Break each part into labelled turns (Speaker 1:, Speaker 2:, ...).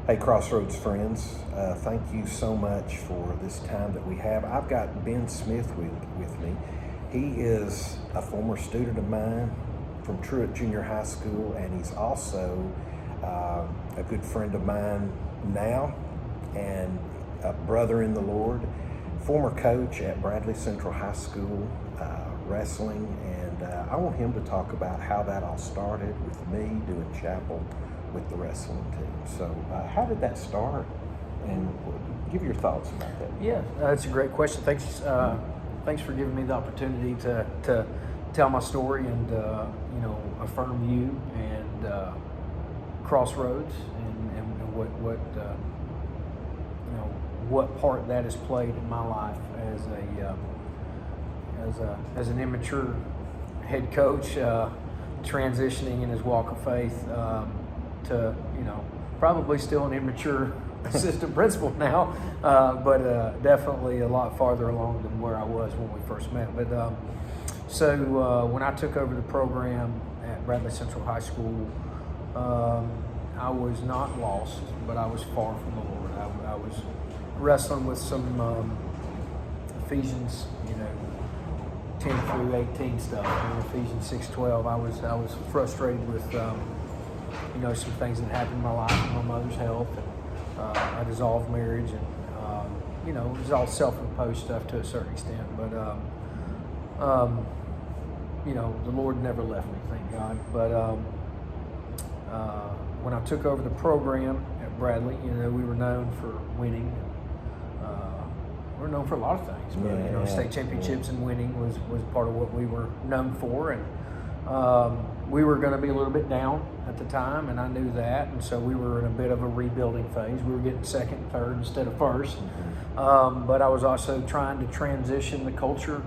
Speaker 1: Hey, Crossroads friends, thank you so much for this time that we have. I've got Ben Smith with me. He is a former student of mine from Truett Junior High School, and he's also a good friend of mine now and a brother in the Lord, former coach at Bradley Central High School wrestling, and I want him to talk about how that all started with me doing chapel with the wrestling team. So how did that start, and give your thoughts about that?
Speaker 2: Yeah, that's a great question. Thanks for giving me the opportunity to tell my story and affirm you and Crossroads and what part that has played in my life as an immature head coach transitioning in his walk of faith to probably still an immature assistant principal now, but definitely a lot farther along than where I was when we first met. But when I took over the program at Bradley Central High School, I was not lost, but I was far from the Lord. I was wrestling with some Ephesians, 10 through 18 stuff. Ephesians 6:12. I was frustrated with some things that happened in my life, with my mother's health, and a dissolved marriage, and it was all self-imposed stuff to a certain extent. But the Lord never left me, thank God. But when I took over the program at Bradley, we were known for winning. We were known for a lot of things, but state championships and winning was part of what we were known for, and we were going to be a little bit down at the time, and I knew that, and so we were in a bit of a rebuilding phase. We were getting second and third instead of first, but I was also trying to transition the culture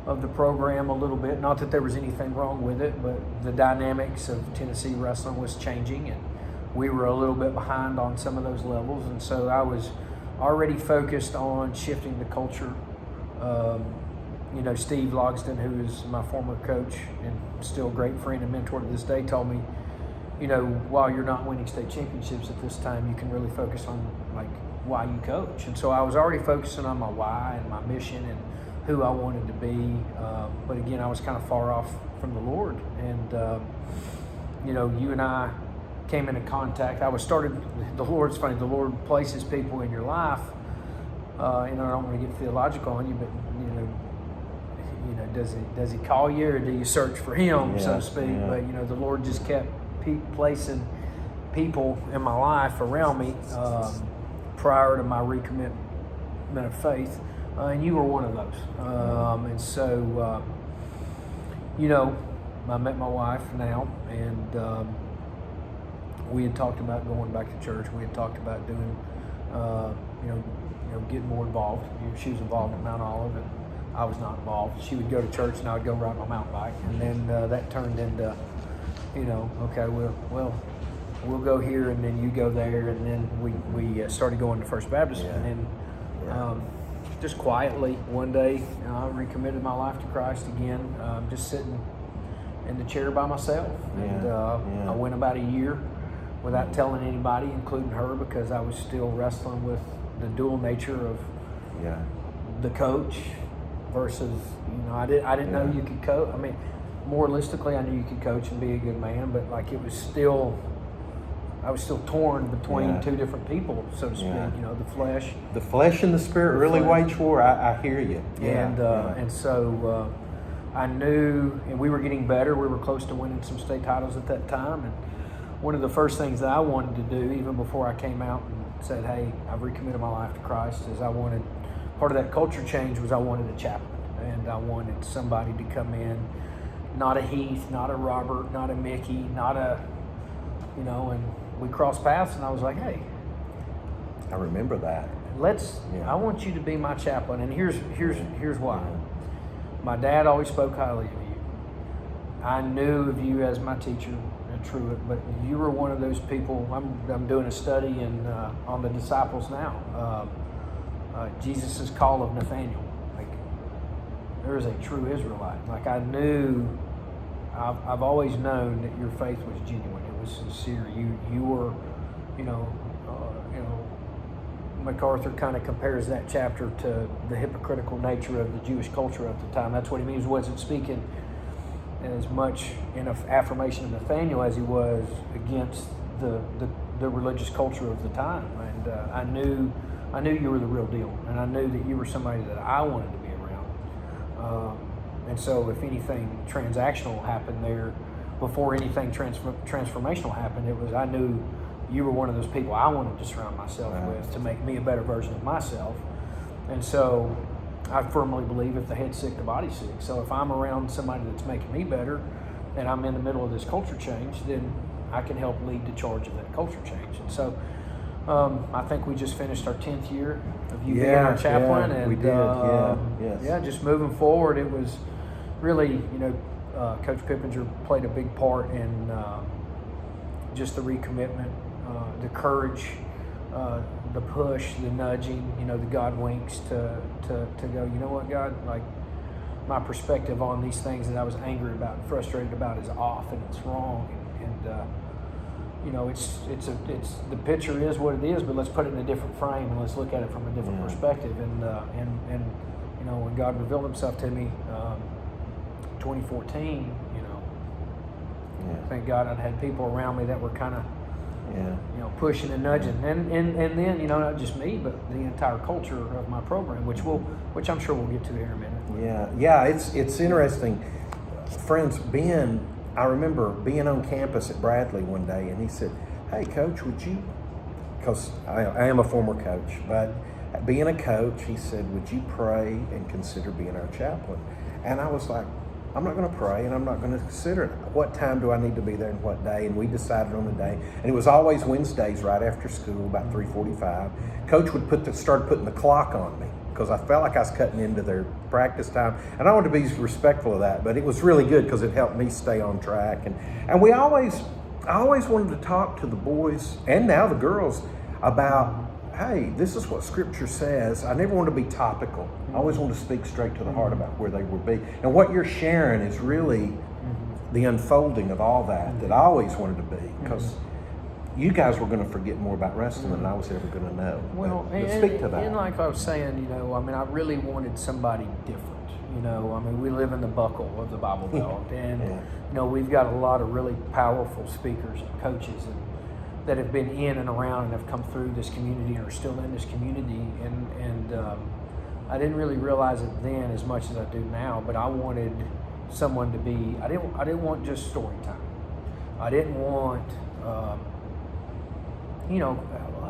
Speaker 2: of the program a little bit. Not that there was anything wrong with it, but the dynamics of Tennessee wrestling was changing, and we were a little bit behind on some of those levels, and so I was already focused on shifting the culture. Steve Logsdon, who is my former coach and still a great friend and mentor to this day, told me, while you're not winning state championships at this time, you can really focus on why you coach. And so I was already focusing on my why and my mission and who I wanted to be. But again, I was kind of far off from the Lord. And, you and I came into contact. The Lord's funny, the Lord places people in your life. I don't want to get theological on you, but, does he call you, or do you search for him, so to speak? Yeah. But, the Lord just kept placing people in my life around me prior to my recommitment of faith. And you were one of those. And so, I met my wife now, and we had talked about going back to church. We had talked about doing, getting more involved. She was involved in Mount Olive, and I was not involved. She would go to church, and I would go ride my mountain bike. And then that turned into, okay, we'll go here, and then you go there, and then we started going to First Baptist, and then just quietly one day I recommitted my life to Christ again, just sitting in the chair by myself, and I went about a year without telling anybody, including her, because I was still wrestling with the dual nature of the coach versus, I didn't know you could coach. I mean, moralistically, I knew you could coach and be a good man, but I was still torn between two different people, so to speak. The flesh
Speaker 1: and the spirit really wage war. I hear you.
Speaker 2: And so I knew, and we were getting better. We were close to winning some state titles at that time, and one of the first things that I wanted to do, even before I came out and said, hey, I've recommitted my life to Christ, is part of that culture change was I wanted a chaplain, and I wanted somebody to come in, not a Heath, not a Robert, not a Mickey, not a, and we crossed paths, and I was like, hey,
Speaker 1: I remember that.
Speaker 2: I want you to be my chaplain, and here's why. My dad always spoke highly of you. I knew of you as my teacher at Truett, but you were one of those people. I'm doing a study on the disciples now. Jesus' call of Nathaniel. There is a true Israelite. I knew, I've always known that your faith was genuine. It was sincere. You were you know, MacArthur kind of compares that chapter to the hypocritical nature of the Jewish culture at the time. That's what he means. Wasn't speaking as much in affirmation of Nathaniel as he was against the religious culture of the time. And I knew you were the real deal, and I knew that you were somebody that I wanted to be around. And so if anything transactional happened there, before anything transformational happened, I knew you were one of those people I wanted to surround myself with to make me a better version of myself. And so I firmly believe if the head's sick, the body's sick. So if I'm around somebody that's making me better and I'm in the middle of this culture change, then I can help lead the charge of that culture change. And so I think we just finished our 10th year of you being our chaplain. And
Speaker 1: we did. Yes.
Speaker 2: Just moving forward, it was really, Coach Pippinger played a big part in just the recommitment, the courage, the push, the nudging, the God winks to go, you know what, God, like my perspective on these things that I was angry about and frustrated about is off and it's wrong. And it's the picture is what it is, but let's put it in a different frame and let's look at it from a different perspective. And when God revealed Himself to me, 2014, thank God I'd had people around me that were kind of, pushing and nudging, and then not just me, but the entire culture of my program, which I'm sure we'll get to here in a minute.
Speaker 1: Yeah. It's interesting, friends. I remember being on campus at Bradley one day, and he said, "Hey, Coach, would you?" Because I am a former coach, but being a coach, he said, "Would you pray and consider being our chaplain?" And I was like, I'm not going to pray and I'm not going to consider it. What time do I need to be there and what day? And we decided on the day. And it was always Wednesdays right after school, about 3:45. Coach would start putting the clock on me because I felt like I was cutting into their practice time. And I wanted to be respectful of that, but it was really good because it helped me stay on track. And I always wanted to talk to the boys and now the girls about, hey, this is what Scripture says. I never want to be topical. I always want to speak straight to the heart about where they would be. And what you're sharing is really the unfolding of all that I always wanted to be, because you guys were going to forget more about wrestling than I was ever going to know.
Speaker 2: Well,
Speaker 1: but speak to that.
Speaker 2: And like I was saying, I really wanted somebody different. We live in the buckle of the Bible Belt, and we've got a lot of really powerful speakers and coaches that have been in and around and have come through this community and are still in this community, and I didn't really realize it then as much as I do now, but I wanted someone to be, I didn't want just story time. I didn't want,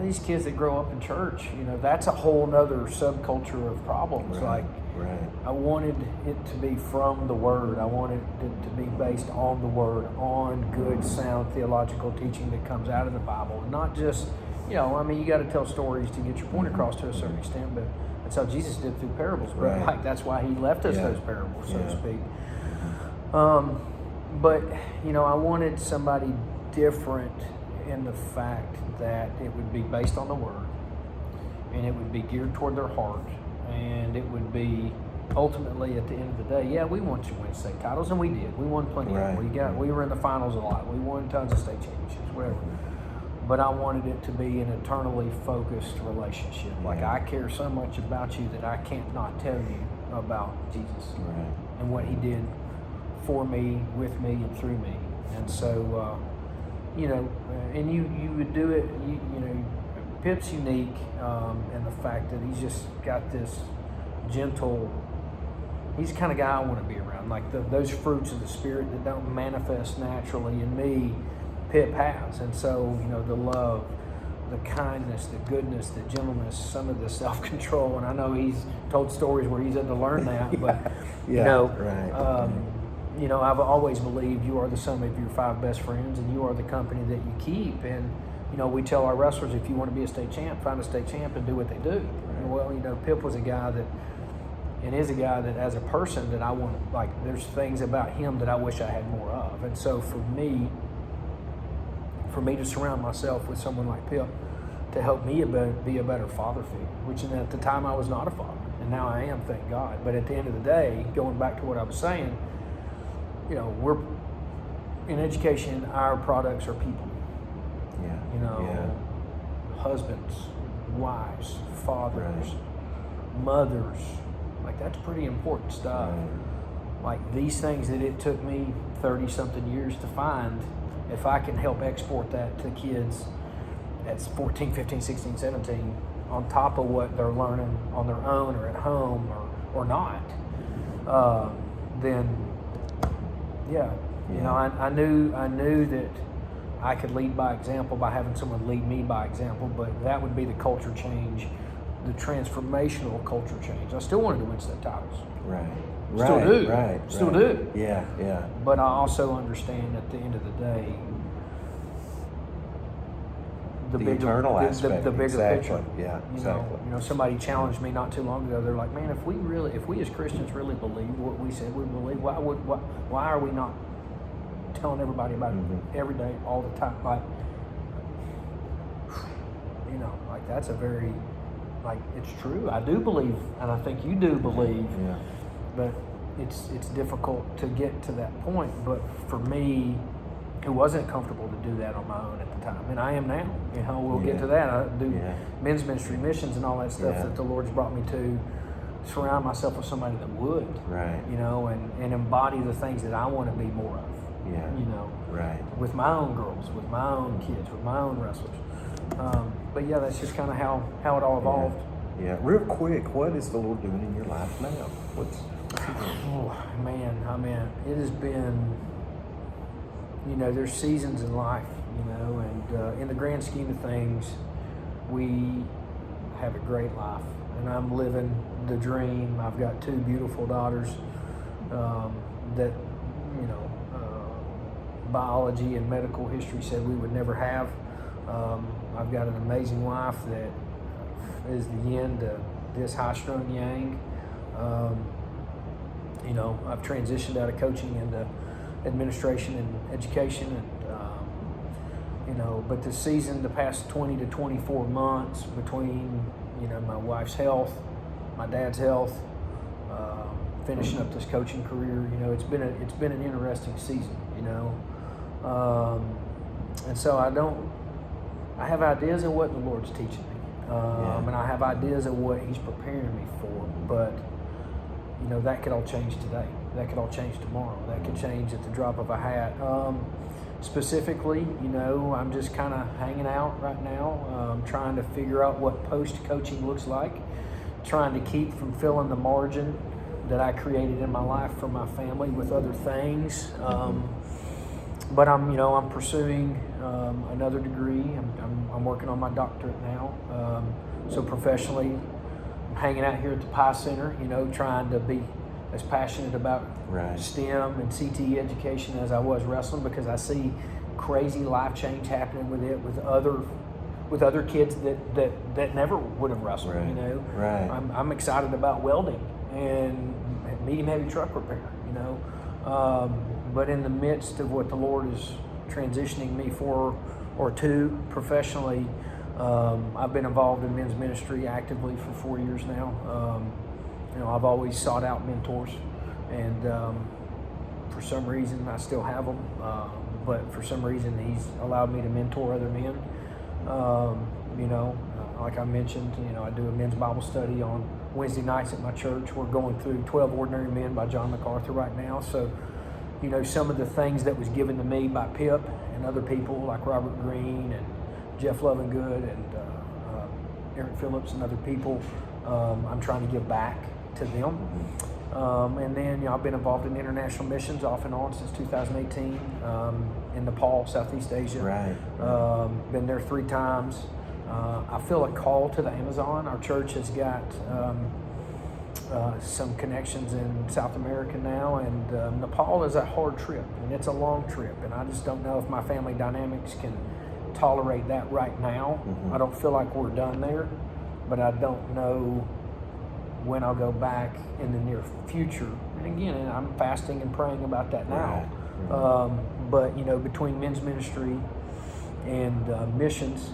Speaker 2: these kids that grow up in church, that's a whole nother subculture of problems.
Speaker 1: Right.
Speaker 2: I wanted it to be from the Word. I wanted it to be based on the Word, on good, sound theological teaching that comes out of the Bible, and not just, you got to tell stories to get your point across to a certain extent, but that's how Jesus did through parables. But like that's why He left us those parables, so to speak. But I wanted somebody different in the fact that it would be based on the Word, and it would be geared toward their heart. And it would be ultimately at the end of the day, we won to win state titles, and we did. We won plenty of them. We were in the finals a lot. We won tons of state championships, whatever. But I wanted it to be an eternally focused relationship. Like I care so much about you that I can't not tell you about Jesus and what He did for me, with me, and through me. And so, and you would do it. Pip's unique in the fact that he's just got this gentle, he's the kind of guy I want to be around. Like those fruits of the Spirit that don't manifest naturally in me, Pip has. And so, the love, the kindness, the goodness, the gentleness, some of the self-control. And I know he's told stories where he's had to learn that, but, I've always believed you are the sum of your 5 best friends and you are the company that you keep. And, we tell our wrestlers, if you want to be a state champ, find a state champ and do what they do. And well, Pip was a guy that, and is a guy that as a person that I want, like, there's things about him that I wish I had more of. And so for me to surround myself with someone like Pip to help me be a better father figure, which at the time I was not a father, and now I am, thank God. But at the end of the day, going back to what I was saying, we're in education, our products are people. husbands, wives, fathers, mothers. Like, that's pretty important stuff. Like, these things that it took me 30-something years to find, if I can help export that to kids that's 14, 15, 16, 17, on top of what they're learning on their own or at home or not, then, yeah. You know, I knew that I could lead by example by having someone lead me by example, but that would be the culture change, the transformational culture change. I still wanted to win state titles. Still do. Still do.
Speaker 1: Yeah.
Speaker 2: But I also understand at the end of the day, the bigger,
Speaker 1: eternal aspect.
Speaker 2: the bigger picture.
Speaker 1: Yeah,
Speaker 2: You know, somebody challenged me not too long ago. They're like, man, if we as Christians really believe what we said we believe, why are we not telling everybody about it every day, all the time? Like, you know, like, that's a very, like, it's true. I do believe, and I think you do believe, but it's difficult to get to that point. But for me, who wasn't comfortable to do that on my own at the time, and I am now. You know, we'll get to that. I do men's ministry, missions, and all that stuff that the Lord's brought me to. Surround myself with somebody that would, you know, and embody the things that I want to be more of. You know, with my own girls, with my own kids, with my own wrestlers. But yeah, that's just kind of how it all evolved.
Speaker 1: Yeah. Real quick, what is the Lord doing in your life now? What's he doing?
Speaker 2: Oh man, I mean, it has been, you know, there's seasons in life, you know, and in the grand scheme of things, we have a great life, and I'm living the dream. I've got 2 beautiful daughters that, you know, biology and medical history said we would never have. I've got an amazing wife that is the yin to this high-strung yang. You know, I've transitioned out of coaching into administration and education, and you know, but the past 20 to 24 months between, you know, my wife's health, my dad's health, finishing up this coaching career, you know, it's been an interesting season, you know, and so I have ideas of what the Lord's teaching me, and I have ideas of what He's preparing me for, but you know, that could all change today. That could all change tomorrow. That could change at the drop of a hat. Specifically, you know, I'm just kind of hanging out right now, trying to figure out what post-coaching looks like, trying to keep from filling the margin that I created in my life for my family with other things. But I'm pursuing another degree. I'm working on my doctorate now. So professionally, hanging out here at the Pie Center, you know, trying to be as passionate about STEM and CTE education as I was wrestling, because I see crazy life change happening with it with other kids that never would have wrestled. You know, I'm excited about welding and medium heavy truck repair. You know, but in the midst of what the Lord is transitioning me to professionally. I've been involved in men's ministry actively for 4 years now. You know, I've always sought out mentors, and for some reason I still have them, but for some reason He's allowed me to mentor other men. You know, like I mentioned, you know, I do a men's Bible study on Wednesday nights at my church. We're going through 12 Ordinary Men by John MacArthur right now. So, you know, some of the things that was given to me by Pip and other people like Robert Greene and Jeff Lovingood and Aaron Phillips and other people, I'm trying to give back to them. And then, you know, I've been involved in international missions off and on since 2018 in Nepal, Southeast Asia. Been there 3 times. I feel a call to the Amazon. Our church has got some connections in South America now, and Nepal is a hard trip, and it's a long trip, and I just don't know if my family dynamics can tolerate that right now. I don't feel like we're done there, but I don't know when I'll go back in the near future. And again, I'm fasting and praying about that now. But you know, between men's ministry and missions,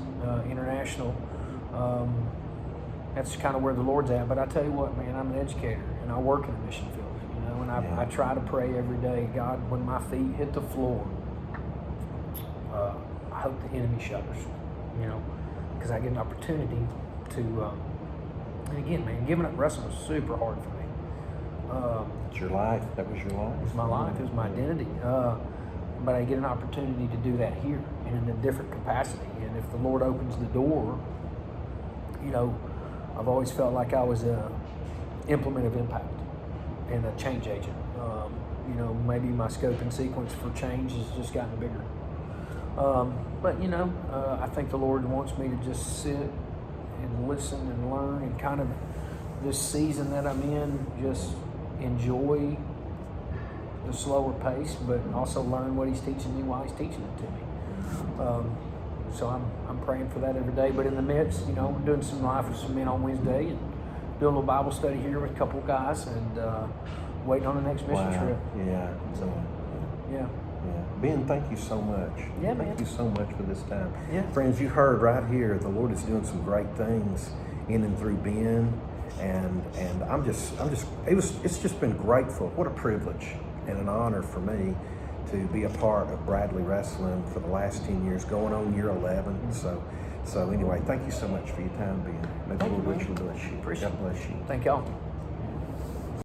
Speaker 2: international, that's kind of where the Lord's at. But I tell you what, man, I'm an educator and I work in a mission field, you know, and I try to pray every day, God, when my feet hit the floor, I hope the enemy shudders, you know, because I get an opportunity to. And again, man, giving up wrestling was super hard for me.
Speaker 1: It's your life. That was your life.
Speaker 2: It was my life. It was my identity. But I get an opportunity to do that here and in a different capacity. And if the Lord opens the door, you know, I've always felt like I was a implement of impact and a change agent. You know, maybe my scope and sequence for change has just gotten bigger. But you know, I think the Lord wants me to just sit and listen and learn, and kind of this season that I'm in, just enjoy the slower pace, but also learn what He's teaching me while He's teaching it to me. So I'm praying for that every day. But in the midst, you know, we're doing some live with some men on Wednesday, and doing a little Bible study here with a couple of guys, and waiting on the next mission trip.
Speaker 1: Yeah.
Speaker 2: So, yeah.
Speaker 1: Ben, thank you so much.
Speaker 2: Yeah, man.
Speaker 1: Thank you so much for this time.
Speaker 2: Yeah.
Speaker 1: Friends, you heard right here, the Lord is doing some great things in and through Ben, and it's just been grateful. What a privilege and an honor for me to be a part of Bradley Wrestling for the last 10 years, going on year 11. So anyway, thank you so much for your time, Ben. May the Lord richly bless you.
Speaker 2: Appreciate it.
Speaker 1: God bless you.
Speaker 2: Thank y'all.